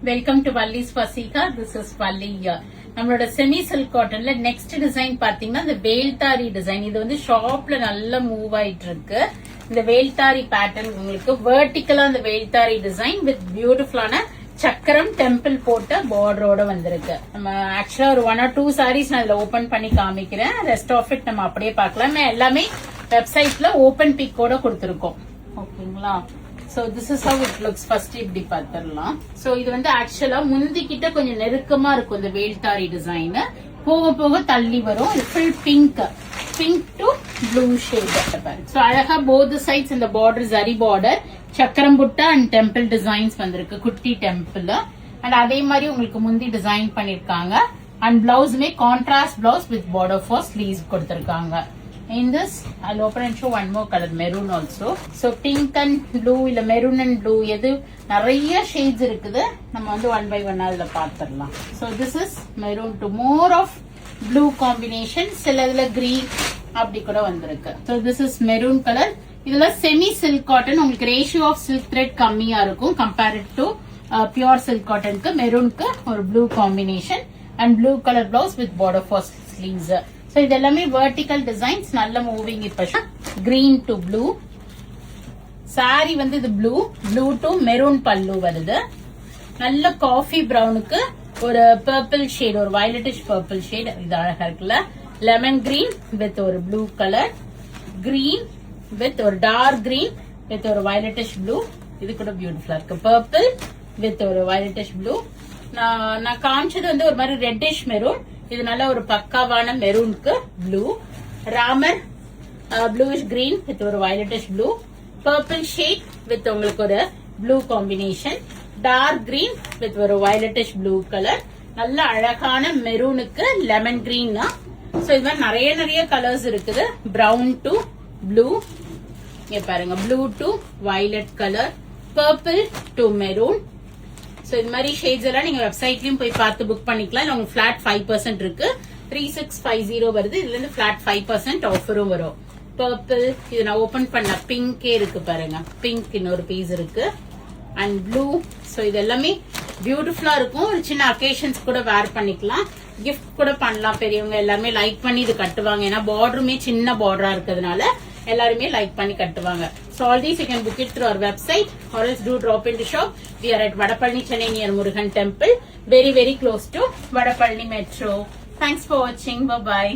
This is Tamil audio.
வெல்கம் டு வள்ளிஸ் ஃபசீகா. This is Valli. நம்மளோட செமி சில்க் காட்டன்ல நெக்ஸ்ட் டிசைன் பாத்தீங்கன்னா இந்த வேல்தாரி டிசைன். இது வந்து ஷாப்ல நல்லா மூவ் ஆயிட்டு இருக்கு. இந்த வேல்தாரி பேட்டர்ன் உங்களுக்கு வெர்டிகலா இந்த வேல்தாரி டிசைன் வித் பியூட்டிஃபுல்லான சக்கரம் டெம்பிள் போட்ட பார்டரோட வந்திருக்கு. நம்ம ஆக்சுவலா ஒரு 1 or 2 சாரீஸ் நான் இதுல ஓபன் பண்ணி காமிக்கிறேன். ரெஸ்ட் ஆஃப் இட் நம்ம அப்படியே பார்க்கலாம். எல்லாமே வெப்சைட்ல ஓபன் பிக்கோட கொடுத்திருக்கோம். ஓகேங்களா? So this is how it looks. First இப்படி பார்த்திரலாம். So இது வந்து ஆக்சுவலா முந்தி கிட்ட கொஞ்சம் நெருக்கமா இருக்கும் இந்த வேல்தாரி டிசைன். போக போக தள்ளி வரும். இது full pink to blue shade. So அழகா both sides இந்த border zari border சக்கரம் புட்டா அண்ட் டெம்பிள் டிசைன்ஸ் வந்திருக்கு. குட்டி டெம்பிள் அண்ட் அதே மாதிரி உங்களுக்கு முந்தி டிசைன் பண்ணிருக்காங்க. அண்ட் பிளவுஸுமே contrast blouse with border for sleeves கொடுத்திருக்காங்க. In this, I'll open and show one more color, maroon also. So pink and blue இல்ல maroon and blue எது நிறைய shades இருக்குது. நம்ம வந்து one by one அதுல பார்த்திரலாம். So this is maroon to more of blue combination. சில இதுல green அப்படி கூட வந்திருக்கு. So this is maroon color. இதுல semi silk cotton உங்களுக்கு ratio of silk thread கம்மியா இருக்கும் compared to pure silk cotton க்கு maroonக்கு ஒரு blue combination and blue color blouse with border for sleeves. So இது எல்லாமே vertical designs நல்ல மூவிங். இப்ப green to blue saree வந்து இது blue to maroon பல்லு வருது. நல்ல காஃபி பிரவுனுக்கு ஒரு purple shade, ஒரு violetish purple shade. இது அழகா இருக்குல்ல. lemon green with ஒரு blue color, green with ஒரு dark green with ஒரு violetish blue. இது கூட பியூட்டிஃபுல்லா இருக்கு. purple with ஒரு violetish blue. நான் காமிச்சது வந்து ஒரு மாதிரி reddish maroon. இது நல்ல ஒரு பக்காவான மெரூனுக்கு blue. Ramar bluish green with ஒரு violetish blue. Purple shade with உங்களுக்கு ஒரு blue combination. Dark green with ஒரு வயலட்டிஷ் ப்ளூ கலர். நல்ல அழகான மெரூனுக்கு லெமன் கிரீன். சோ இது மாதிரி நிறைய கலர்ஸ் இருக்குது. பிரவுன் டு ப்ளூ, இங்க பாருங்க, blue to violet colour, purple to maroon. So இது மாதிரி ஷேட்ஸ் எல்லாம் நீங்க வெப்சைட்லயும் போய் பார்த்து புக் பண்ணிக்கலாம். உங்களுக்கு பிளாட் 5% இருக்கு. 3650 வருது. இதுல இருந்து பிளாட் 5% ஆஃபரும் வரும். பர்பிள், இது நான் ஓபன் பண்ண பிங்கே இருக்கு பாருங்க. பிங்க் இன்னொரு பீஸ் இருக்கு. And blue. சோ இது எல்லாமே பியூட்டிஃபுல்லா இருக்கும். ஒரு சின்ன அக்கேஷன்ஸ் கூட வேர் பண்ணிக்கலாம். கிஃப்ட் கூட பண்ணலாம். பெரியவங்க எல்லாமே லைக் பண்ணி இது கட்டுவாங்க. ஏன்னா பார்டருமே சின்ன பார்டரா இருக்கிறதுனால எல்லாருமே லைக் பண்ணி கட்டுவாங்க. So all these you can book it through our website or else do drop into shop. We are at Vadapalani, Chennai near Murugan Temple, very close to Vadapalani Metro. Thanks for watching. Bye bye.